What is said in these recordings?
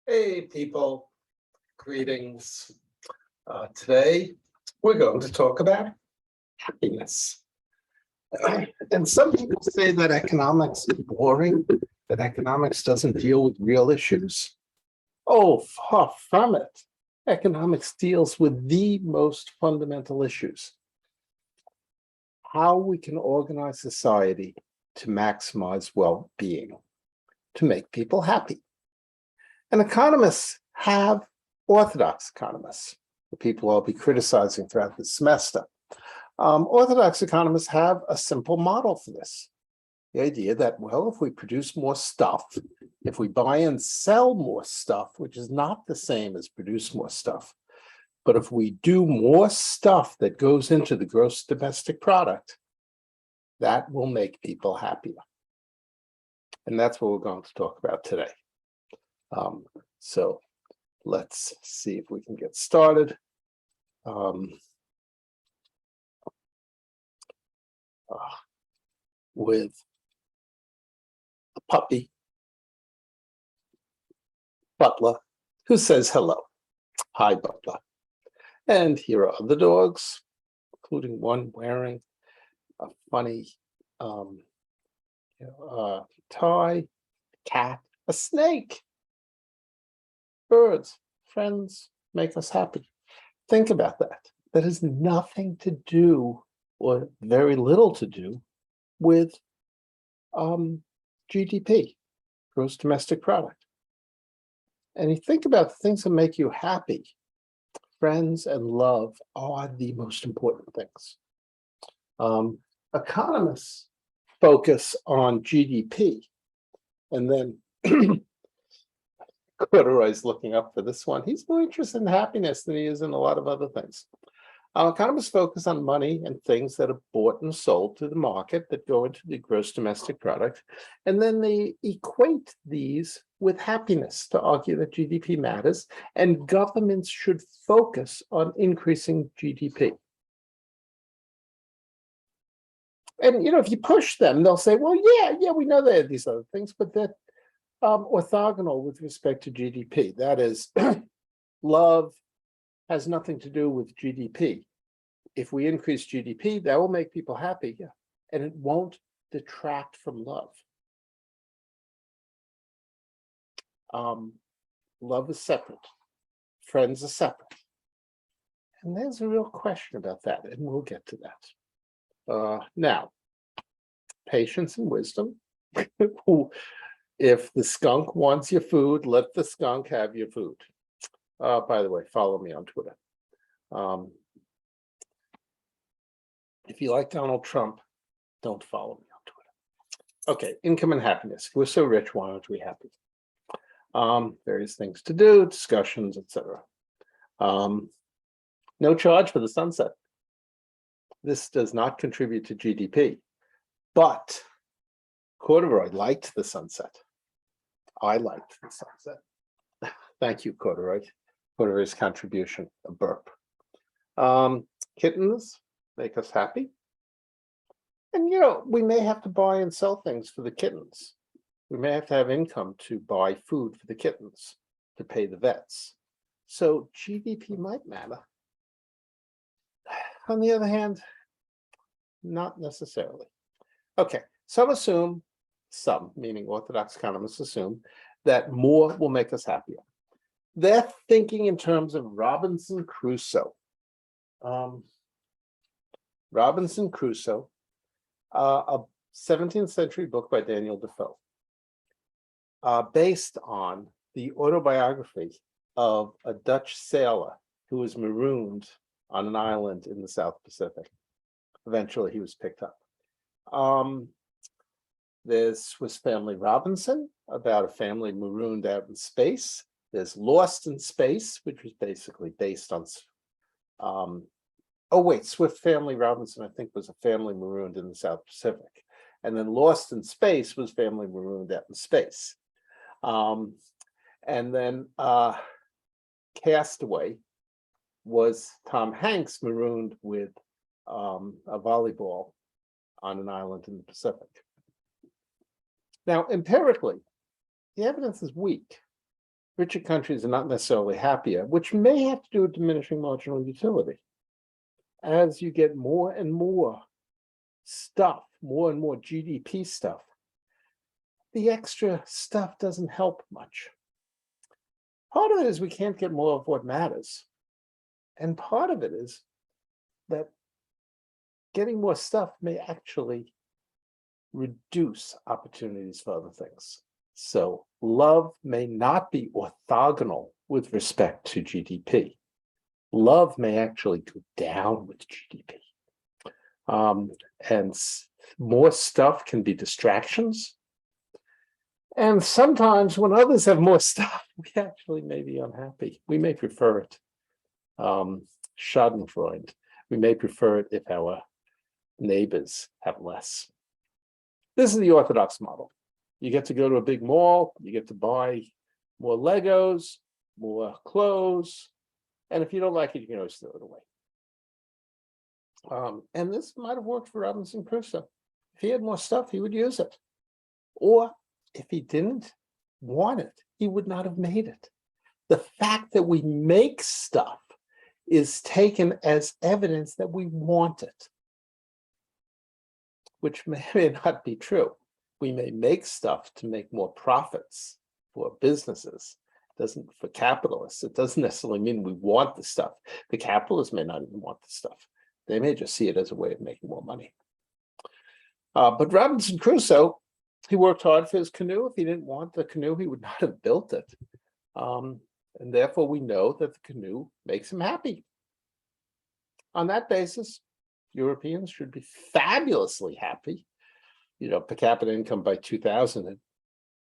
Hey, people, greetings. Today, we're going to talk about happiness. And some people say that economics is boring, that economics doesn't deal with real issues. Oh, far from it. Economics deals with the most fundamental issues. How we can organize society to maximize well-being, to make people happy. And economists have orthodox economists, the people I'll be criticizing throughout the semester. Orthodox economists have a simple model for this. The idea that, well, if we produce more stuff, if we buy and sell more stuff, which is not the same as produce more stuff, but if we do more stuff that goes into the gross domestic product, that will make people happier. And that's what we're going to talk about today. So let's see if we can get started. With a puppy, Butler, who says hello. Hi, Butler. And here are other dogs, including one wearing a funny tie, cat, a snake. Birds, friends, make us happy. Think about that. That has nothing to do, or very little to do, with GDP, gross domestic product. And you think about the things that make you happy, friends and love are the most important things. Economists focus on GDP, and then Corduroy's looking up for this one. He's more interested in happiness than he is in a lot of other things. Economists focus on money and things that are bought and sold to the market that go into the gross domestic product. And then they equate these with happiness to argue that GDP matters and governments should focus on increasing GDP. And, if you push them, they'll say, well, yeah, we know there are these other things, but they're orthogonal with respect to GDP. That is, love has nothing to do with GDP. If we increase GDP, that will make people happy, and it won't detract from love. Love is separate. Friends are separate. And there's a real question about that, and we'll get to that. Now, patience and wisdom. If the skunk wants your food, let the skunk have your food. By the way, follow me on Twitter. If you like Donald Trump, don't follow me on Twitter. Okay, income and happiness. We're so rich, why aren't we happy? Various things to do, discussions, etc. No charge for the sunset. This does not contribute to GDP, but Corduroy liked the sunset. I liked the sunset. Thank you, Corduroy. Corduroy's contribution, a burp. Kittens make us happy. And, we may have to buy and sell things for the kittens. We may have to have income to buy food for the kittens, to pay the vets. So GDP might matter. On the other hand, not necessarily. Okay, some, meaning orthodox economists assume, that more will make us happier. They're thinking in terms of Robinson Crusoe. Robinson Crusoe, a 17th century book by Daniel Defoe, based on the autobiography of a Dutch sailor who was marooned on an island in the South Pacific. Eventually, he was picked up. There's Swiss Family Robinson, about a family marooned out in space. There's Lost in Space, which was basically based on, Swift Family Robinson, I think, was a family marooned in the South Pacific. And then Lost in Space was family marooned out in space. And then Castaway was Tom Hanks marooned with a volleyball on an island in the Pacific. Now, empirically, the evidence is weak. richer countries are not necessarily happier, which may have to do with diminishing marginal utility. As you get more and more stuff, more and more GDP stuff, the extra stuff doesn't help much. Part of it is we can't get more of what matters. And part of it is that getting more stuff may actually reduce opportunities for other things. So love may not be orthogonal with respect to GDP. Love may actually go down with GDP. And more stuff can be distractions. And sometimes when others have more stuff, we actually may be unhappy. We may prefer it. Schadenfreude. We may prefer it if our neighbors have less. This is the orthodox model. You get to go to a big mall, you get to buy more Legos, more clothes, and if you don't like it, you can always throw it away. And this might have worked for Robinson Crusoe. If he had more stuff, he would use it. Or if he didn't want it, he would not have made it. The fact that we make stuff is taken as evidence that we want it, which may not be true. We may make stuff to make more profits for businesses. For capitalists, it doesn't necessarily mean we want the stuff. The capitalists may not even want the stuff. They may just see it as a way of making more money. But Robinson Crusoe, he worked hard for his canoe. If he didn't want the canoe, he would not have built it. And therefore, we know that the canoe makes him happy. On that basis, Europeans should be fabulously happy. Per capita income by 2000 had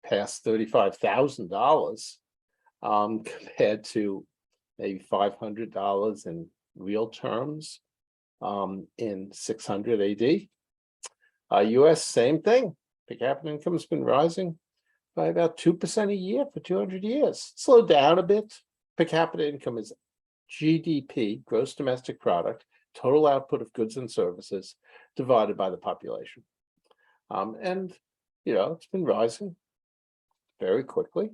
passed $35,000 compared to maybe $500 in real terms in 600 AD. US, same thing. Per capita income has been rising by about 2% a year for 200 years. Slowed down a bit. Per capita income is GDP, gross domestic product, total output of goods and services, divided by the population. And it's been rising very quickly.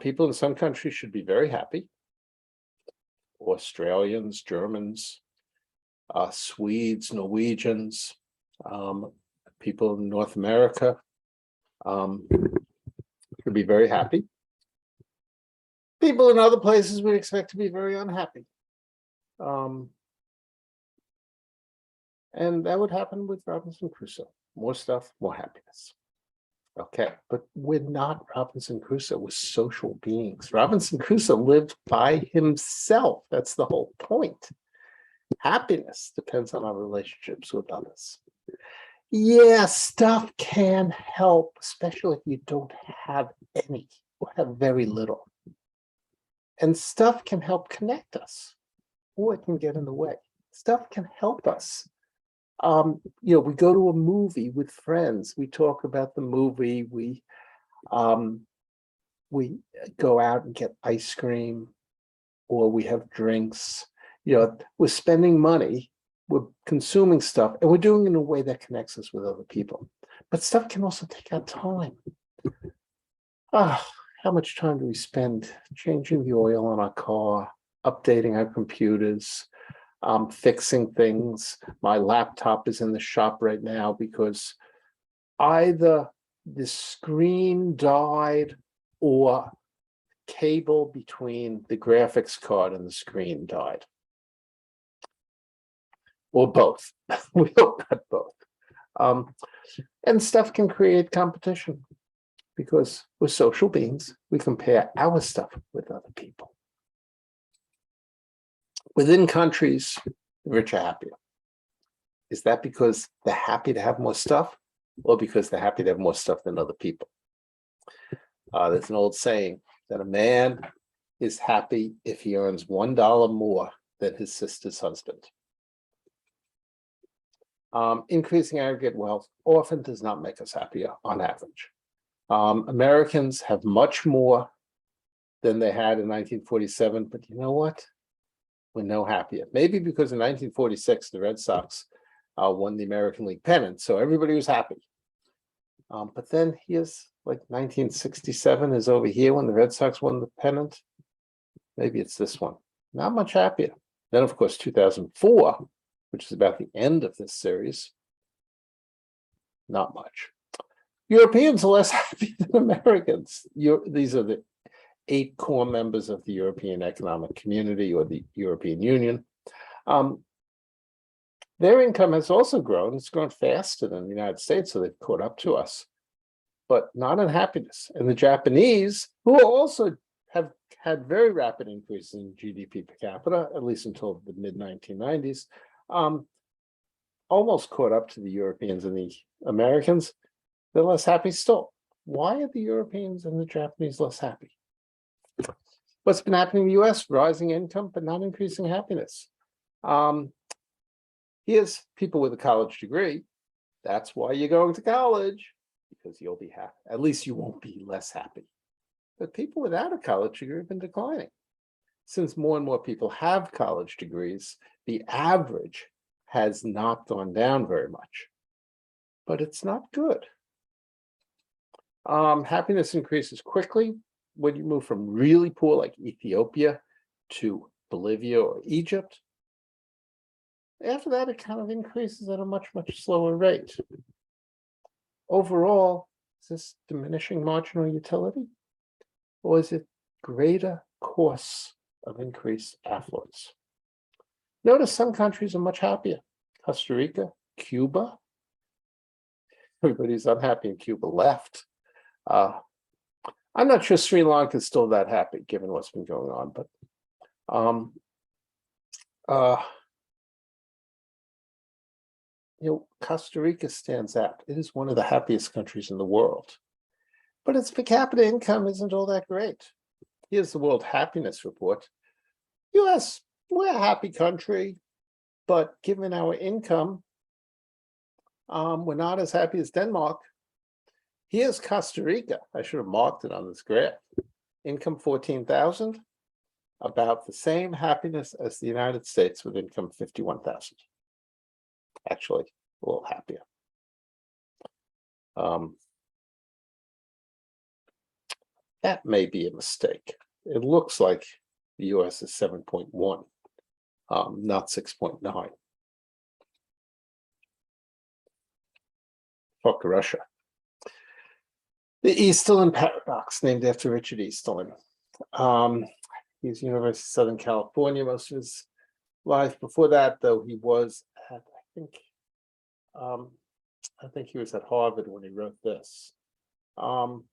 People in some countries should be very happy. Australians, Germans, Swedes, Norwegians, people in North America should be very happy. People in other places we expect to be very unhappy. And that would happen with Robinson Crusoe. More stuff, more happiness. Okay, but we're not Robinson Crusoe. We're social beings. Robinson Crusoe lived by himself. That's the whole point. Happiness depends on our relationships with others. Yeah, stuff can help, especially if you don't have any or have very little. And stuff can help connect us, or it can get in the way. Stuff can help us. We go to a movie with friends. We talk about the movie. We go out and get ice cream, or we have drinks. We're spending money, we're consuming stuff, and we're doing it in a way that connects us with other people. But stuff can also take our time. How much time do we spend changing the oil on our car, updating our computers, fixing things? My laptop is in the shop right now because either the screen died or cable between the graphics card and the screen died. Or both. We hope not both. And stuff can create competition because we're social beings. We compare our stuff with other people. Within countries, the rich are happier. Is that because they're happy to have more stuff, or because they're happy to have more stuff than other people? There's an old saying that a man is happy if he earns $1 more than his sister's husband. Increasing aggregate wealth often does not make us happier on average. Americans have much more than they had in 1947, but you know what? We're no happier. Maybe because in 1946, the Red Sox won the American League pennant, so everybody was happy. But then here's like 1967 is over here when the Red Sox won the pennant. Maybe it's this one. Not much happier. Then, of course, 2004, which is about the end of this series. Not much. Europeans are less happy than Americans. These are the 8 core members of the European Economic Community or the European Union. Their income has also grown. It's grown faster than the United States, so they've caught up to us, but not in happiness. And the Japanese, who also have had very rapid increases in GDP per capita, at least until the mid-1990s, almost caught up to the Europeans and the Americans. They're less happy still. Why are the Europeans and the Japanese less happy? What's been happening in the US? Rising income, but not increasing happiness. Here's people with a college degree. That's why you're going to college, because you'll be happy. At least you won't be less happy. But people without a college degree have been declining. Since more and more people have college degrees, the average has not gone down very much. But it's not good. Happiness increases quickly when you move from really poor, like Ethiopia, to Bolivia or Egypt. After that, it kind of increases at a much, much slower rate. Overall, is this diminishing marginal utility? Or is it greater costs of increased affluence? Notice some countries are much happier. Costa Rica, Cuba. Everybody's unhappy in Cuba left. I'm not sure Sri Lanka is still that happy, given what's been going on, but Costa Rica stands out. It is one of the happiest countries in the world, but its per capita income isn't all that great. Here's the World Happiness Report. US, we're a happy country, but given our income, we're not as happy as Denmark. Here's Costa Rica. I should have marked it on this graph. Income 14,000, about the same happiness as the United States with income 51,000. Actually, a little happier. That may be a mistake. It looks like the US is 7.1, not 6.9. Fuck Russia. The Easterlin paradox, named after Richard Easterlin. He's University of Southern California most of his life. Before that, though, he was at, I think he was at Harvard when he wrote this. And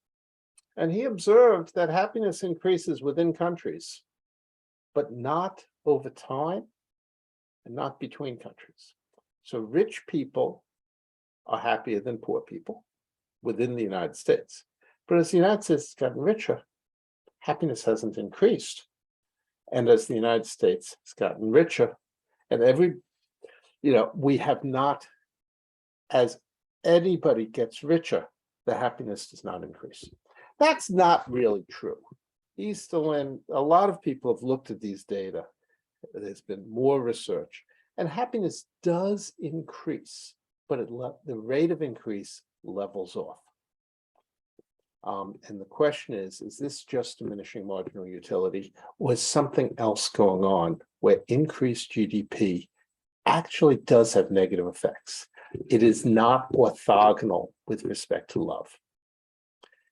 he observed that happiness increases within countries, but not over time and not between countries. So rich people are happier than poor people within the United States. But as the United States has gotten richer, happiness hasn't increased. And as the United States has gotten richer, and we have not, as anybody gets richer, the happiness does not increase. That's not really true. Easterlin, a lot of people have looked at these data. There's been more research, and happiness does increase, but the rate of increase levels off. And the question is this just diminishing marginal utility, or is something else going on where increased GDP actually does have negative effects? It is not orthogonal with respect to love,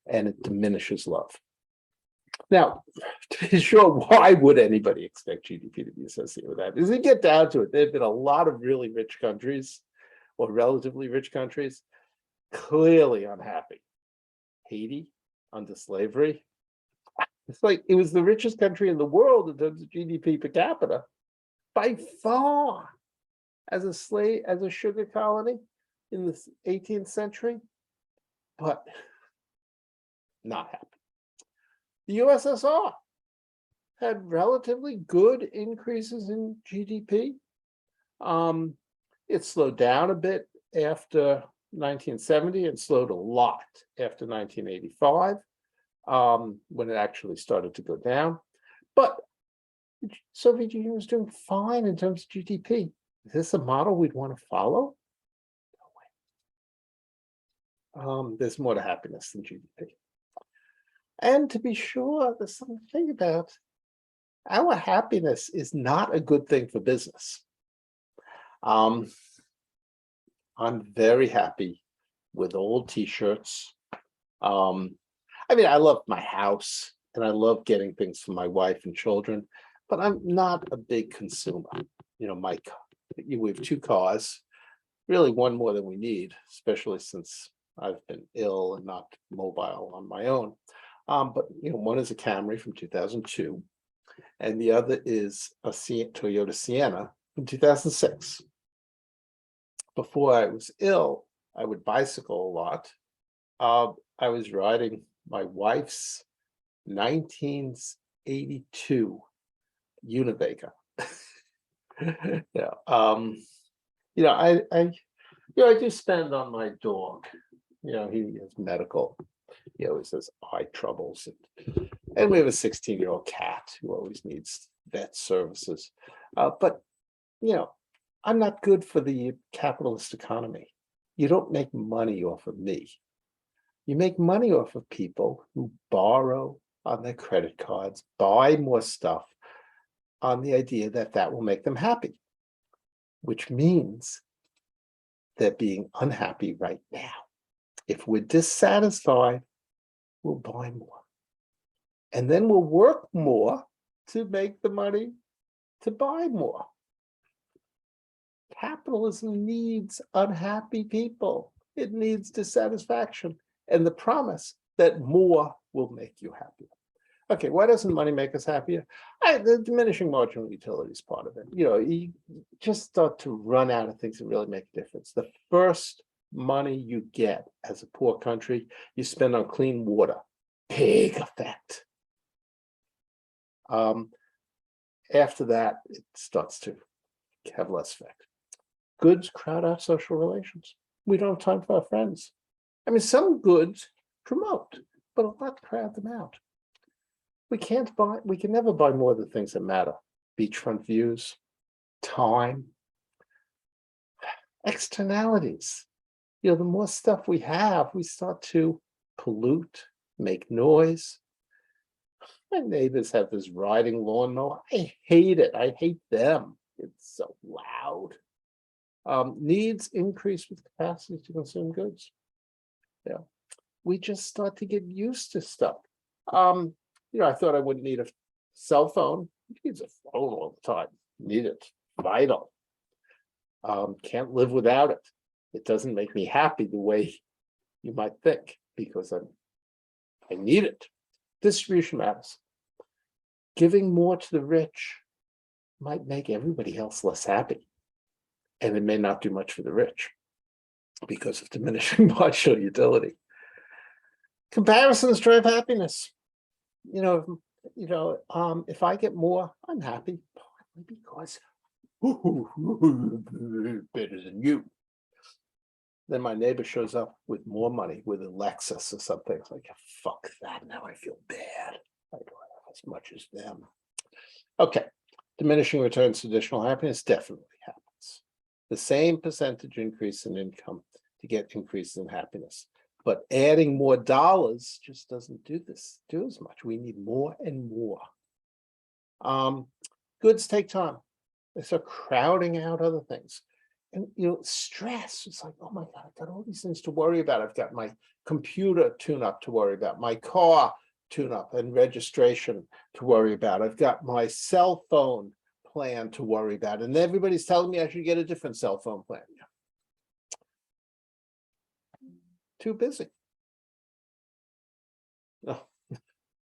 and it diminishes love. Now, to be sure, why would anybody expect GDP to be associated with that? As you get down to it, there have been a lot of really rich countries, or relatively rich countries, clearly unhappy. Haiti, under slavery. It's like it was the richest country in the world in terms of GDP per capita, by far, as a sugar colony in the 18th century, but not happy. The USSR had relatively good increases in GDP. It slowed down a bit after 1970 and slowed a lot after 1985, when it actually started to go down. But the Soviet Union was doing fine in terms of GDP. Is this a model we'd want to follow? There's more to happiness than GDP. And to be sure, there's something to think about. Our happiness is not a good thing for business. I'm very happy with old t-shirts. I mean, I love my house and I love getting things for my wife and children, but I'm not a big consumer. You know, we have 2 cars, really one more than we need, especially since I've been ill and not mobile on my own. But you know, one is a Camry from 2002, and the other is a Toyota Sienna from 2006. Before I was ill, I would bicycle a lot. I was riding my wife's 1982 Unibega. Yeah. You know, I do spend on my dog. You know, he has medical. He always has eye troubles, and we have a 16-year-old cat who always needs vet services. But you know, I'm not good for the capitalist economy. You don't make money off of me. You make money off of people who borrow on their credit cards, buy more stuff on the idea that that will make them happy, which means they're being unhappy right now. If we're dissatisfied, we'll buy more. And then we'll work more to make the money to buy more. Capitalism needs unhappy people. It needs dissatisfaction and the promise that more will make you happier. Okay, why doesn't money make us happier? The diminishing marginal utility is part of it. You know, you just start to run out of things that really make a difference. The first money you get as a poor country, you spend on clean water. Big effect. After that, it starts to have less effect. Goods crowd out social relations. We don't have time for our friends. I mean, some goods promote, but a lot crowd them out. We can never buy more of the things that matter. Beachfront views, time, externalities. You know, the more stuff we have, we start to pollute, make noise. My neighbors have this riding lawnmower. I hate it. I hate them. It's so loud. Needs increase with capacity to consume goods. Yeah, we just start to get used to stuff. You know, I thought I wouldn't need a cell phone. You use a phone all the time. Need it. Vital. Can't live without it. It doesn't make me happy the way you might think, because I need it. Distribution matters. Giving more to the rich might make everybody else less happy. And it may not do much for the rich because of diminishing marginal utility. Comparisons drive happiness. You know, if I get more, I'm happy, partly because better than you. Then my neighbor shows up with more money, with a Lexus or something. It's like, fuck that. Now I feel bad. I don't have as much as them. Okay, diminishing returns to additional happiness definitely happens. The same percentage increase in income to get increases in happiness. But adding more dollars just doesn't do as much. We need more and more. Goods take time. They start crowding out other things. And you know, stress, it's like, oh my God, I've got all these things to worry about. I've got my computer tune-up to worry about, my car tune-up and registration to worry about. I've got my cell phone plan to worry about. And everybody's telling me I should get a different cell phone plan. Too busy. Oh,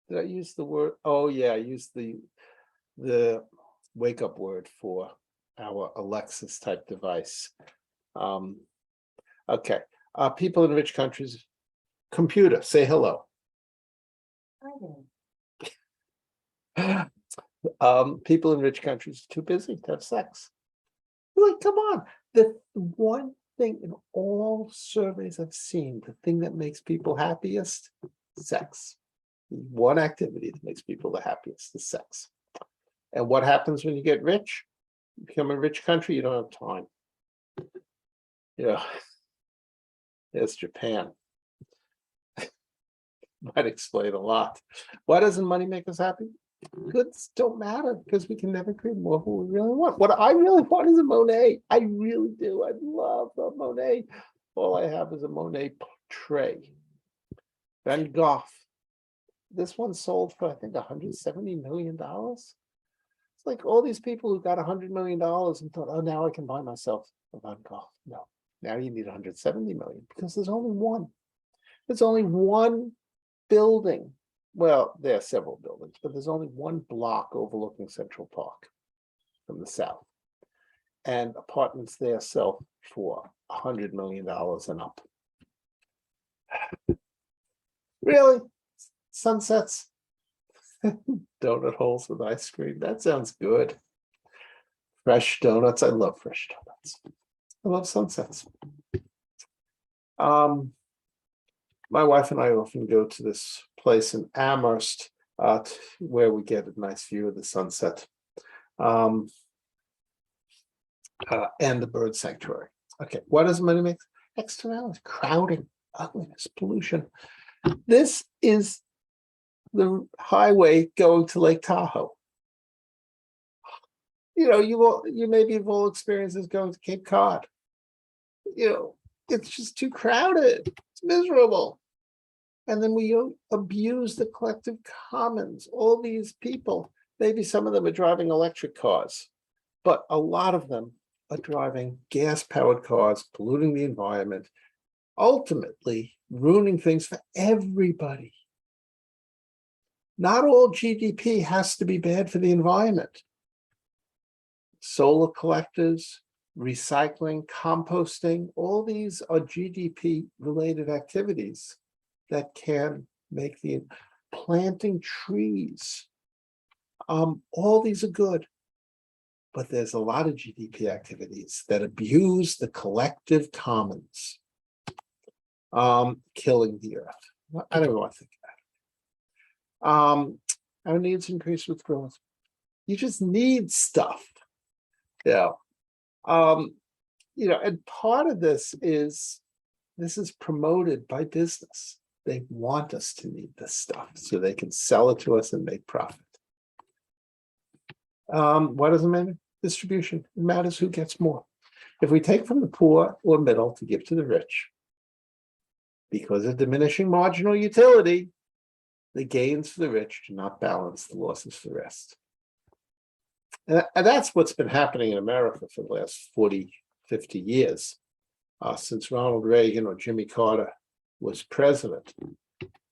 did I use the word? Oh yeah, I used the wake up word for our Alexis type device. Okay, people in rich countries, computer, say hello. People in rich countries too busy to have sex. Like, come on, the one thing in all surveys I've seen, the thing that makes people happiest, sex. One activity that makes people the happiest is sex. And what happens when you get rich? You become a rich country, you don't have time. Yeah, there's Japan. Might explain a lot. Why doesn't money make us happy? Goods don't matter because we can never create more of what we really want. What I really want is a Monet. I really do. I love a Monet. All I have is a Monet tray. Van Gogh. This one sold for, I think, $170 million. It's like all these people who got $100 million and thought, oh, now I can buy myself a Van Gogh. No, now you need 170 million because there's only one. There's only one building. Well, there are several buildings, but there's only one block overlooking Central Park from the south. And apartments there sell for $100 million and up. Really? Sunsets? Donut holes with ice cream. That sounds good. Fresh donuts. I love fresh donuts. I love sunsets. My wife and I often go to this place in Amherst where we get a nice view of the sunset and the bird sanctuary. Okay, what does money make? Externalities, crowding, ugliness, pollution. This is the highway going to Lake Tahoe. You know, you maybe have all experiences going to Cape Cod. You know, it's just too crowded. It's miserable. And then we abuse the collective commons. All these people, maybe some of them are driving electric cars, but a lot of them are driving gas-powered cars, polluting the environment, ultimately ruining things for everybody. Not all GDP has to be bad for the environment. Solar collectors, recycling, composting, all these are GDP-related activities that can make the planting trees. All these are good, but there's a lot of GDP activities that abuse the collective commons, killing the earth. I don't want to think about it. Our needs increase with growth. You just need stuff. Yeah. You know, and part of this is promoted by business. They want us to need this stuff so they can sell it to us and make profit. What does it matter? Distribution. It matters who gets more. If we take from the poor or middle to give to the rich, because of diminishing marginal utility, the gains for the rich do not balance the losses for the rest. And that's what's been happening in America for the last 40, 50 years, since Ronald Reagan or Jimmy Carter was president.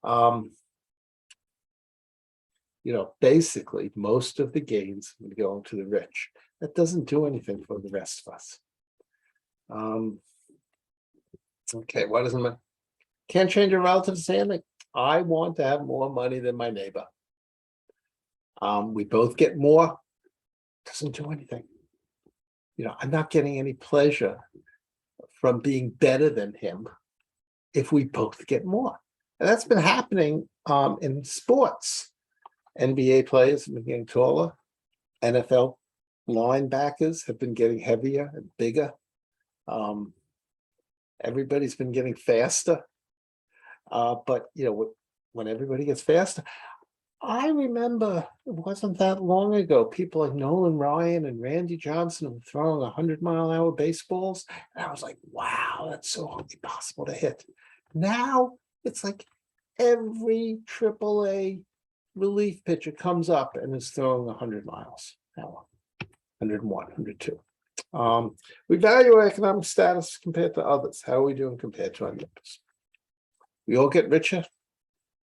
You know, basically, most of the gains would go into the rich. That doesn't do anything for the rest of us. Okay, what does it mean? Can't change a relative standing. I want to have more money than my neighbor. We both get more. Doesn't do anything. You know, I'm not getting any pleasure from being better than him if we both get more. And that's been happening in sports. NBA players have been getting taller. NFL linebackers have been getting heavier and bigger. Everybody's been getting faster. But, you know, when everybody gets faster, I remember it wasn't that long ago, people like Nolan Ryan and Randy Johnson were throwing 100-mile-an-hour baseballs. And I was like, wow, that's so impossible to hit. Now it's like every AAA relief pitcher comes up and is throwing 100 miles an hour, 101, 102. We value our economic status compared to others. How are we doing compared to our neighbors? We all get richer,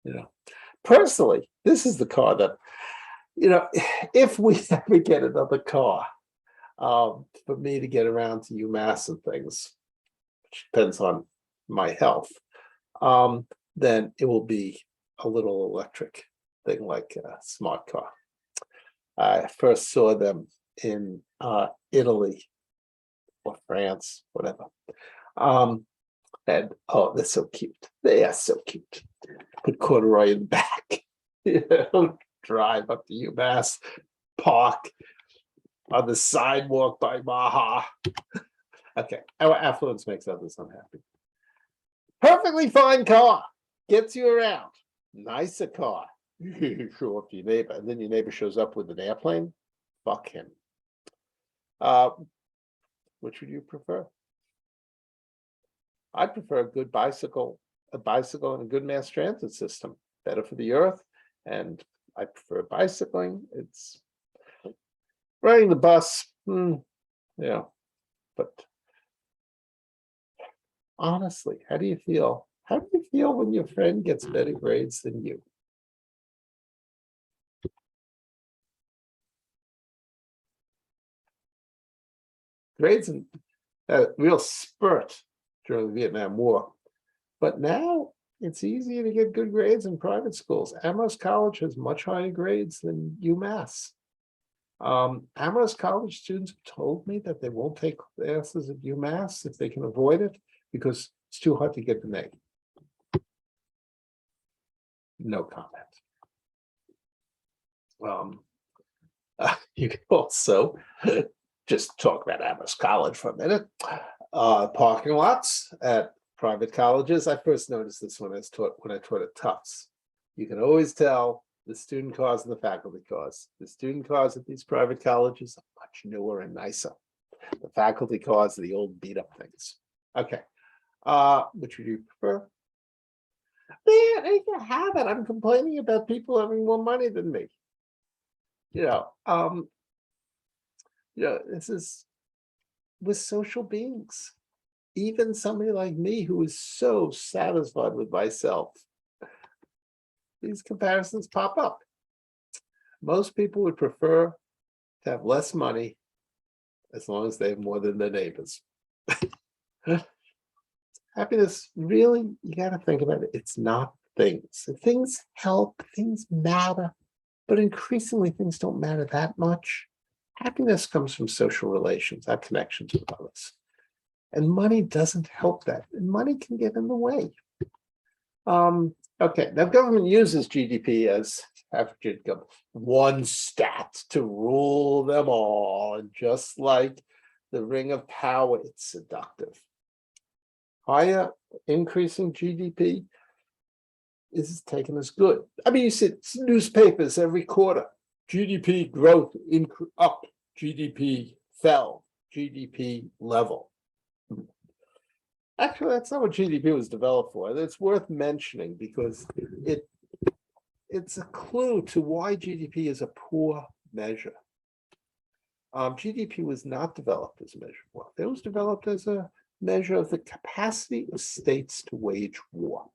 you know. Personally, this is the car that, you know, if we ever get another car, for me to get around to UMass and things, which depends on my health, then it will be a little electric thing like a smart car. I first saw them in Italy or France, whatever. And oh, they're so cute. They are so cute. Put corduroy in the back, you know, drive up to UMass, park on the sidewalk by Maha. Okay, our affluence makes others unhappy. Perfectly fine car, gets you around. Nicer car. Show up to your neighbor, and then your neighbor shows up with an airplane. Fuck him. Uh, which would you prefer? I prefer a good bicycle, and a good mass transit system. Better for the earth, and I prefer bicycling. It's riding the bus, yeah. But honestly, how do you feel? How do you feel when your friend gets better grades than you? Grades and a real spurt during the Vietnam War. But now it's easier to get good grades in private schools. Amherst College has much higher grades than UMass. Amherst College students told me that they won't take classes at UMass if they can avoid it because it's too hard to get an A. No comment. You can also just talk about Amherst College for a minute. Parking lots at private colleges. I first noticed this when I taught at Tufts. You can always tell the student cars and the faculty cars. The student cars at these private colleges are much newer and nicer. The faculty cars are the old beat up things. Okay. Which would you prefer? Man, I can have it. I'm complaining about people having more money than me. This is with social beings. Even somebody like me who is so satisfied with myself, these comparisons pop up. Most people would prefer to have less money as long as they have more than their neighbors. Happiness, really, you got to think about it. It's not things. Things help, things matter, but increasingly things don't matter that much. Happiness comes from social relations, our connections with others. And money doesn't help that. And money can get in the way. Okay, now government uses GDP as average income, one stat to rule them all. And just like the ring of power, it's seductive. Higher increasing GDP is taken as good. I mean, you see newspapers every quarter. GDP growth up, GDP fell, GDP level. Actually, that's not what GDP was developed for. It's worth mentioning because it's a clue to why GDP is a poor measure. GDP was not developed as a measure of wealth. It was developed as a measure of the capacity of states to wage war.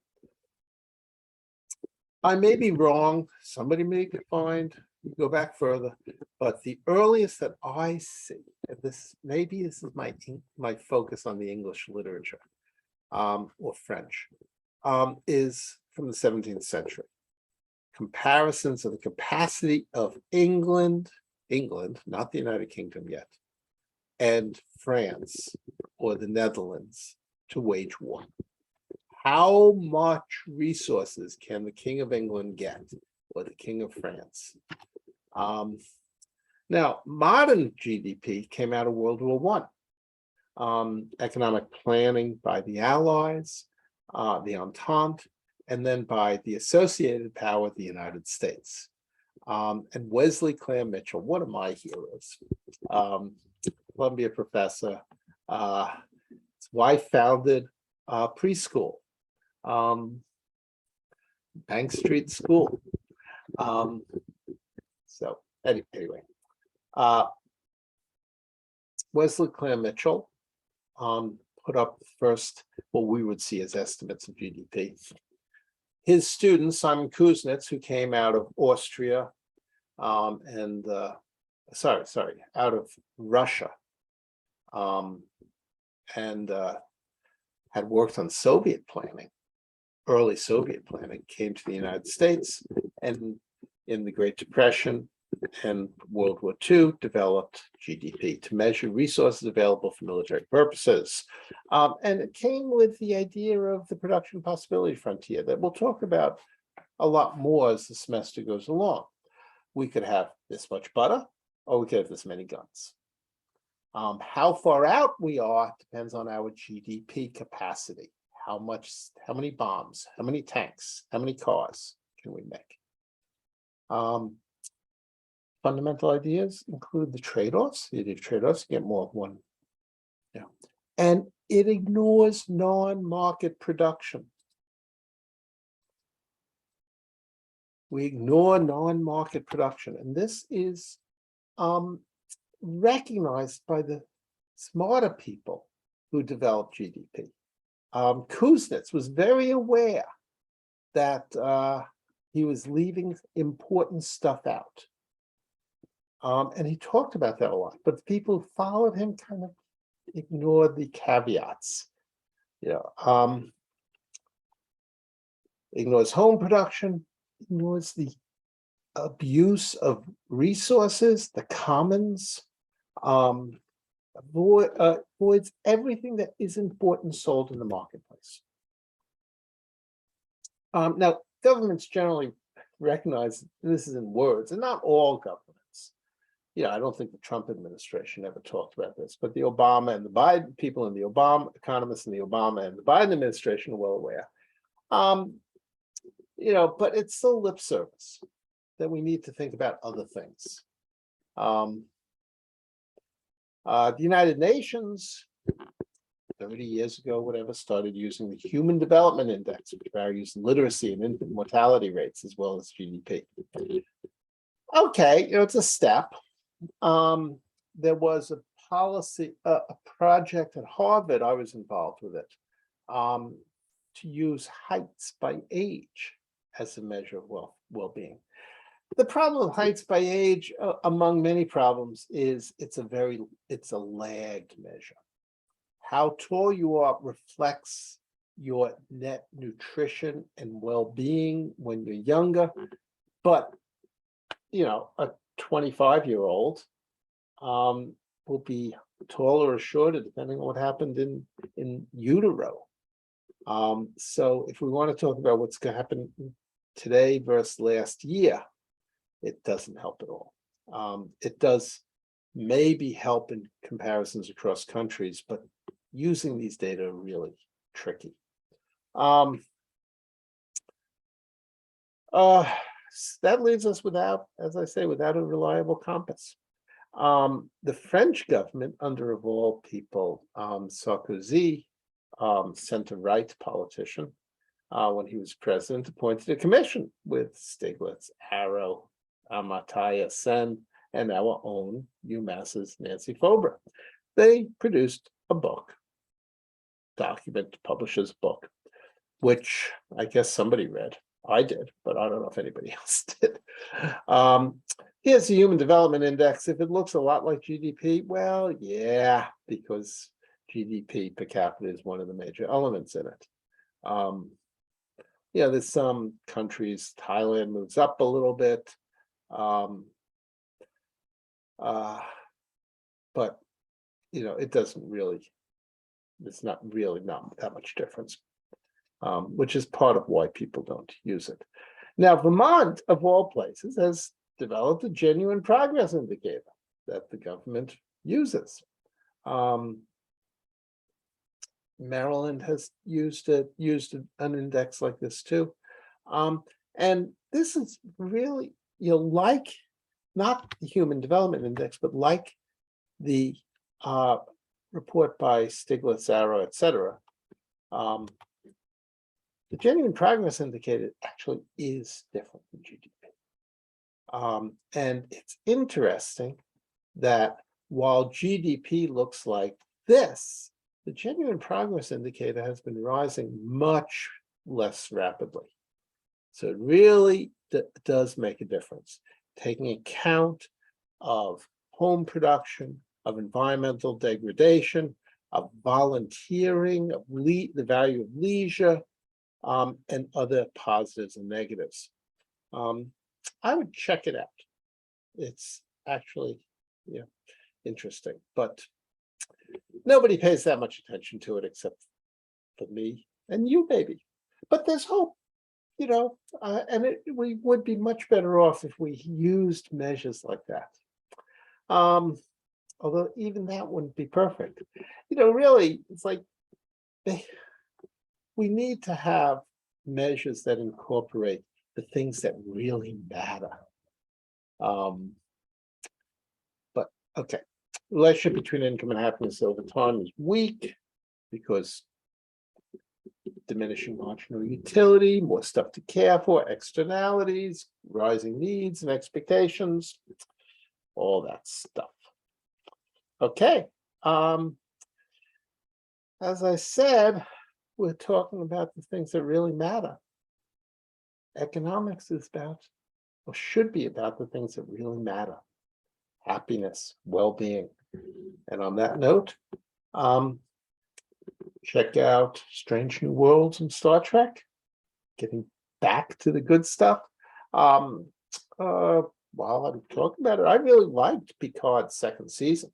I may be wrong. Somebody may find, go back further, but the earliest that I see, and this is my focus on the English literature, or French, is from the 17th century. Comparisons of the capacity of England, not the United Kingdom yet, and France or the Netherlands to wage war. How much resources can the King of England get, or the King of France? Now, modern GDP came out of World War I. Economic planning by the Allies, the Entente, and then by the associated power of the United States. And Wesley Clare Mitchell, one of my heroes, Columbia professor, his wife founded a preschool, Bank Street School. So anyway, Wesley Clare Mitchell put up the first, what we would see as estimates of GDP. His student, Simon Kuznets, who came out of Austria, out of Russia, and had worked on Soviet planning, early Soviet planning, came to the United States, and in the Great Depression and World War II developed GDP to measure resources available for military purposes. And it came with the idea of the production possibility frontier that we'll talk about a lot more as the semester goes along. We could have this much butter, or we could have this many guns. How far out we are depends on our GDP capacity. How many bombs, how many tanks, how many cars can we make? Fundamental ideas include the trade-offs. You do trade-offs, you get more of one. Yeah. And it ignores non-market production. We ignore non-market production. And this is recognized by the smarter people who developed GDP. Kuznets was very aware that he was leaving important stuff out. And he talked about that a lot, but the people who followed him kind of ignored the caveats. Ignores home production, ignores the abuse of resources, the commons, avoids everything that isn't bought and sold in the marketplace. Now, governments generally recognize this is in words, and not all governments. I don't think the Trump administration ever talked about this, but the Obama and the Biden people in the Obama economists in the Obama and the Biden administration are well aware. But it's still lip service that we need to think about other things. The United Nations, 30 years ago, whatever, started using the Human Development Index, which values literacy and infant mortality rates as well as GDP. Okay, it's a step. There was a policy, a project at Harvard, I was involved with it, to use heights by age as a measure of well-being. The problem with heights by age, among many problems, is it's a lagged measure. How tall you are reflects your net nutrition and well-being when you're younger, but a 25-year-old will be taller or shorter depending on what happened in utero. So if we want to talk about what's going to happen today versus last year, it doesn't help at all. It does maybe help in comparisons across countries, but using these data are really tricky. That leaves us without, as I say, without a reliable compass. The French government, under of all people, Sarkozy, center-right politician, when he was president, appointed a commission with Stiglitz, Arrow, Amartya Sen, and our own UMass's Nancy Fober. They produced a book, publisher's book, which I guess somebody read. I did, but I don't know if anybody else did. Here's the Human Development Index. If it looks a lot like GDP, well, yeah, because GDP per capita is one of the major elements in it. There's some countries, Thailand moves up a little bit, but it doesn't really, it's not that much difference, which is part of why people don't use it. Now, Vermont, of all places, has developed a genuine progress indicator that the government uses. Maryland has used an index like this too. And this is really, like not the Human Development Index, but like the report by Stiglitz, Arrow, et cetera. The genuine progress indicator actually is different than GDP. And it's interesting that while GDP looks like this, the genuine progress indicator has been rising much less rapidly. So it really does make a difference, taking account of home production, of environmental degradation, of volunteering, of the value of leisure, and other positives and negatives. I would check it out. It's actually, interesting, but nobody pays that much attention to it except for me and you, maybe. But there's hope, and we would be much better off if we used measures like that. Although even that wouldn't be perfect. Really, it's like we need to have measures that incorporate the things that really matter. But okay, relationship between income and happiness over time is weak because diminishing marginal utility, more stuff to care for, externalities, rising needs and expectations, all that stuff. Okay. As I said, we're talking about the things that really matter. Economics is about, or should be about, the things that really matter. Happiness, well-being. And on that note, check out Strange New Worlds and Star Trek. Getting back to the good stuff. While I'm talking about it, I really liked Picard's second season.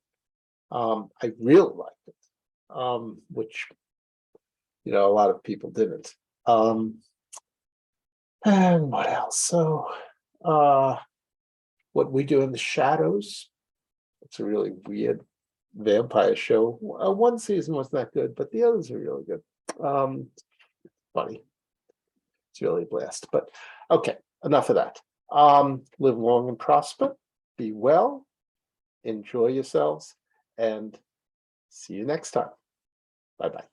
I really liked it, which, you know, a lot of people didn't. And what else? So, What We Do in the Shadows. It's a really weird vampire show. One season was not good, but the others are really good. Funny. It's really a blast. But okay, enough of that. Live long and prosper. Be well. Enjoy yourselves. And see you next time. Bye-bye.